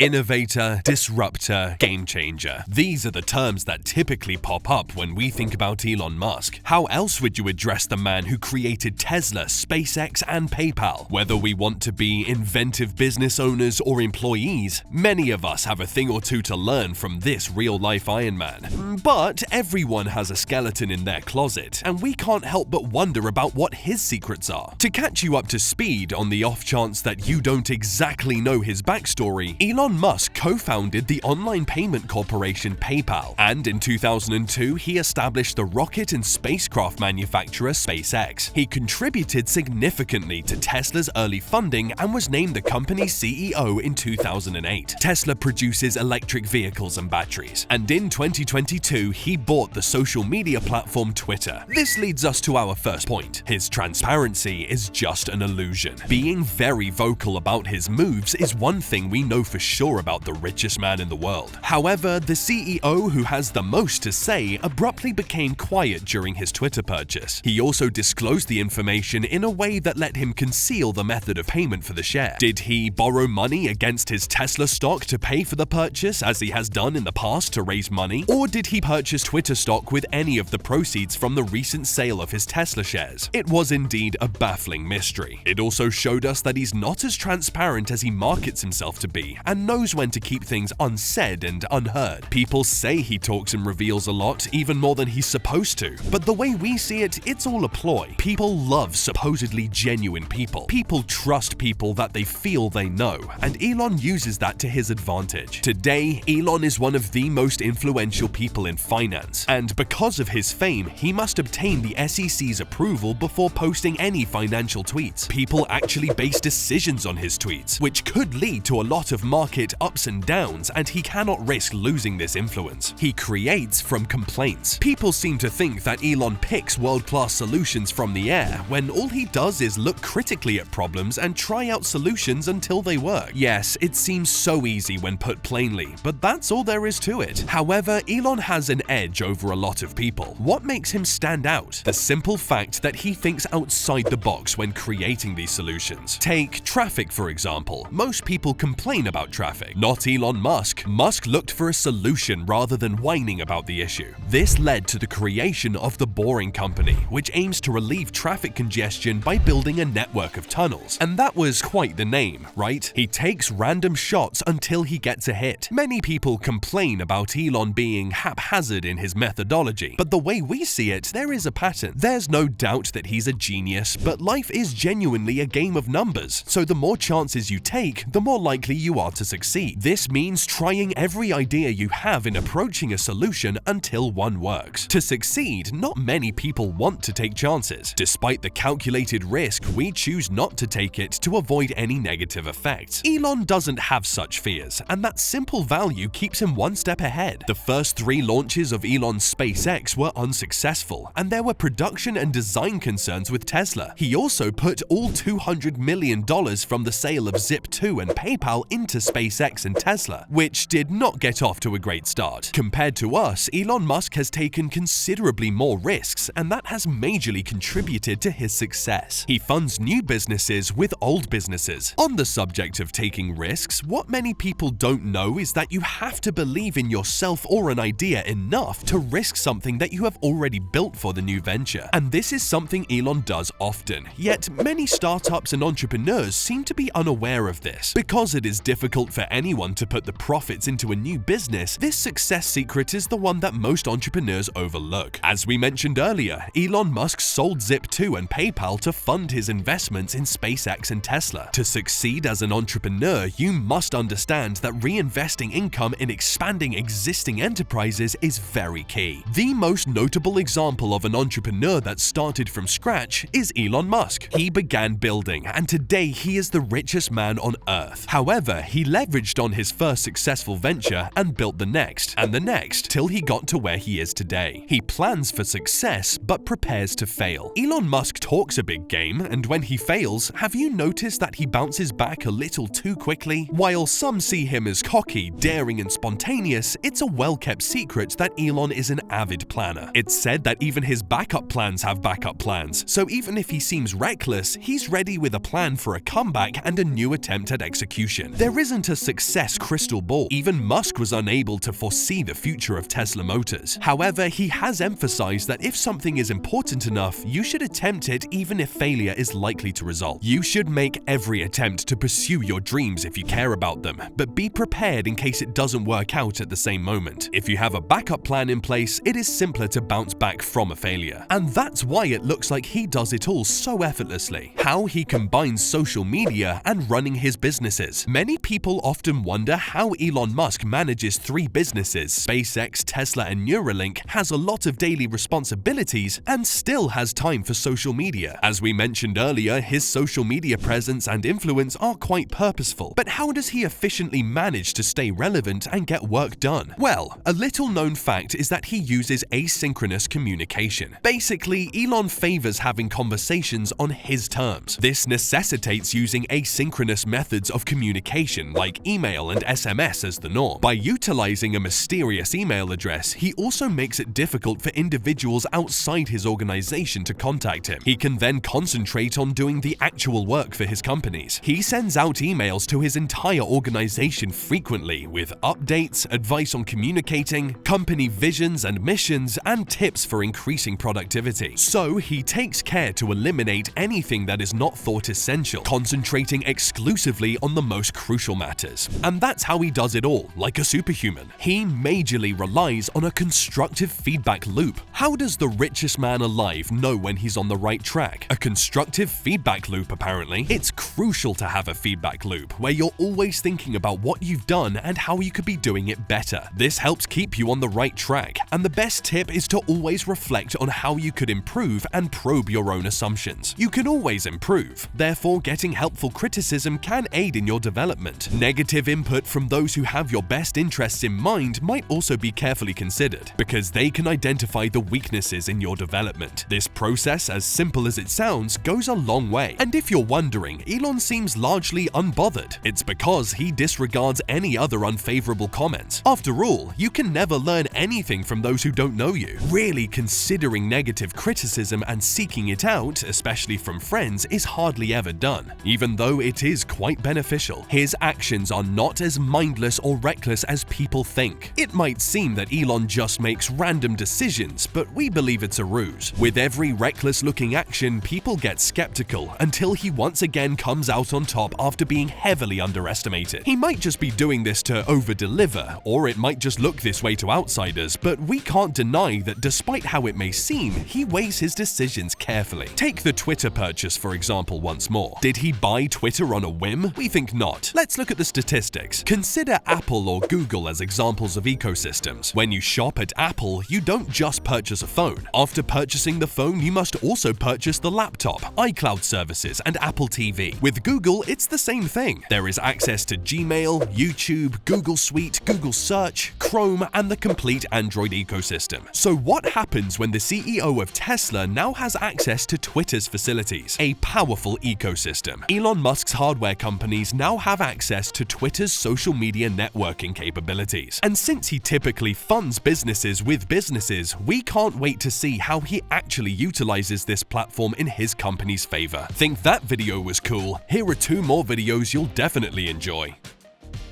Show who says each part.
Speaker 1: Innovator, disruptor, game changer. These are the terms that typically pop up when we think about Elon Musk. How else would you address the man who created Tesla, SpaceX, and PayPal? Whether we want to be inventive business owners or employees, many of us have a thing or two to learn from this real-life Iron Man. But everyone has a skeleton in their closet, and we can't help but wonder about what his secrets are. To catch you up to speed on the off chance that you don't exactly know his backstory, Elon Musk co-founded the online payment corporation PayPal, and in 2002 he established the rocket and spacecraft manufacturer SpaceX. He contributed significantly to Tesla's early funding and was named the company's CEO in 2008. Tesla produces electric vehicles and batteries, and in 2022 he bought the social media platform Twitter. This leads us to our first point. His transparency is just an illusion. Being very vocal about his moves is one thing we know for sure about the richest man in the world. However, the CEO who has the most to say abruptly became quiet during his Twitter purchase. He also disclosed the information in a way that let him conceal the method of payment for the share. Did he borrow money against his Tesla stock to pay for the purchase, as he has done in the past to raise money? Or did he purchase Twitter stock with any of the proceeds from the recent sale of his Tesla shares? It was indeed a baffling mystery. It also showed us that he's not as transparent as he markets himself to be, and knows when to keep things unsaid and unheard. People say he talks and reveals a lot, even more than he's supposed to, but the way we see it, it's all a ploy. People love supposedly genuine people. People trust people that they feel they know, and Elon uses that to his advantage. Today, Elon is one of the most influential people in finance, and because of his fame, he must obtain the SEC's approval before posting any financial tweets. People actually base decisions on his tweets, which could lead to a lot of market ups and downs, and he cannot risk losing this influence. He creates from complaints. People seem to think that Elon picks world-class solutions from the air, when all he does is look critically at problems and try out solutions until they work. Yes, it seems so easy when put plainly, but that's all there is to it. However, Elon has an edge over a lot of people. What makes him stand out? The simple fact that he thinks outside the box when creating these solutions. Take traffic, for example. Most people complain about traffic. Not Elon Musk. Musk looked for a solution rather than whining about the issue. This led to the creation of the Boring Company, which aims to relieve traffic congestion by building a network of tunnels. And that was quite the name, right? He takes random shots until he gets a hit. Many people complain about Elon being haphazard in his methodology, but the way we see it, there is a pattern. There's no doubt that he's a genius, but life is genuinely a game of numbers, so the more chances you take, the more likely you are to succeed. This means trying every idea you have in approaching a solution until one works. To succeed, not many people want to take chances. Despite the calculated risk, we choose not to take it to avoid any negative effects. Elon doesn't have such fears, and that simple value keeps him one step ahead. The first 3 launches of Elon's SpaceX were unsuccessful, and there were production and design concerns with Tesla. He also put all $200 million from the sale of Zip2 and PayPal into SpaceX and Tesla, which did not get off to a great start. Compared to us, Elon Musk has taken considerably more risks, and that has majorly contributed to his success. He funds new businesses with old businesses. On the subject of taking risks, what many people don't know is that you have to believe in yourself or an idea enough to risk something that you have already built for the new venture. And this is something Elon does often, yet many startups and entrepreneurs seem to be unaware of this. Because it is difficult for anyone to put the profits into a new business, this success secret is the one that most entrepreneurs overlook. As we mentioned earlier, Elon Musk sold Zip2 and PayPal to fund his investments in SpaceX and Tesla. To succeed as an entrepreneur, you must understand that reinvesting income in expanding existing enterprises is very key. The most notable example of an entrepreneur that started from scratch is Elon Musk. He began building, and today he is the richest man on Earth. However, he leveraged on his first successful venture and built the next, and the next, till he got to where he is today. He plans for success, but prepares to fail. Elon Musk talks a big game, and when he fails, have you noticed that he bounces back a little too quickly? While some see him as cocky, daring, and spontaneous, it's a well-kept secret that Elon is an avid planner. It's said that even his backup plans have backup plans, so even if he seems reckless, he's ready with a plan for a comeback and a new attempt at execution. There isn't isn't a success crystal ball. Even Musk was unable to foresee the future of Tesla Motors. However, he has emphasized that if something is important enough, you should attempt it even if failure is likely to result. You should make every attempt to pursue your dreams if you care about them, but be prepared in case it doesn't work out at the same moment. If you have a backup plan in place, it is simpler to bounce back from a failure. And that's why it looks like he does it all so effortlessly. How he combines social media and running his businesses. Many people often wonder how Elon Musk manages 3 businesses, SpaceX, Tesla, and Neuralink, has a lot of daily responsibilities, and still has time for social media. As we mentioned earlier, his social media presence and influence are quite purposeful. But how does he efficiently manage to stay relevant and get work done? Well, a little known fact is that he uses asynchronous communication. Basically, Elon favors having conversations on his terms. This necessitates using asynchronous methods of communication like email and SMS as the norm. By utilizing a mysterious email address, he also makes it difficult for individuals outside his organization to contact him. He can then concentrate on doing the actual work for his companies. He sends out emails to his entire organization frequently with updates, advice on communicating, company visions and missions, and tips for increasing productivity. So he takes care to eliminate anything that is not thought essential, concentrating exclusively on the most crucial matters. And that's how he does it all, like a superhuman. He majorly relies on a constructive feedback loop. How does the richest man alive know when he's on the right track? A constructive feedback loop, apparently. It's crucial to have a feedback loop where you're always thinking about what you've done and how you could be doing it better. This helps keep you on the right track, and the best tip is to always reflect on how you could improve and probe your own assumptions. You can always improve, therefore getting helpful criticism can aid in your development. Negative input from those who have your best interests in mind might also be carefully considered, because they can identify the weaknesses in your development. This process, as simple as it sounds, goes a long way. And if you're wondering, Elon seems largely unbothered. It's because he disregards any other unfavorable comments. After all, you can never learn anything from those who don't know you. Really considering negative criticism and seeking it out, especially from friends, is hardly ever done, even though it is quite beneficial. His actions are not as mindless or reckless as people think. It might seem that Elon just makes random decisions, but we believe it's a ruse. With every reckless-looking action, people get skeptical until he once again comes out on top after being heavily underestimated. He might just be doing this to over-deliver, or it might just look this way to outsiders, but we can't deny that despite how it may seem, he weighs his decisions carefully. Take the Twitter purchase, for example, once more. Did he buy Twitter on a whim? We think not. Let's look at the statistics. Consider Apple or Google as examples of ecosystems. When you shop at Apple, you don't just purchase a phone. After purchasing the phone, you must also purchase the laptop, iCloud services, and Apple TV. With Google, it's the same thing. There is access to Gmail, YouTube, Google Suite, Google Search, Chrome, and the complete Android ecosystem. So what happens when the CEO of Tesla now has access to Twitter's facilities? A powerful ecosystem. Elon Musk's hardware companies now have access to Twitter's social media networking capabilities. And since he typically funds businesses with businesses, we can't wait to see how he actually utilizes this platform in his company's favor. Think that video was cool? Here are 2 more videos you'll definitely enjoy.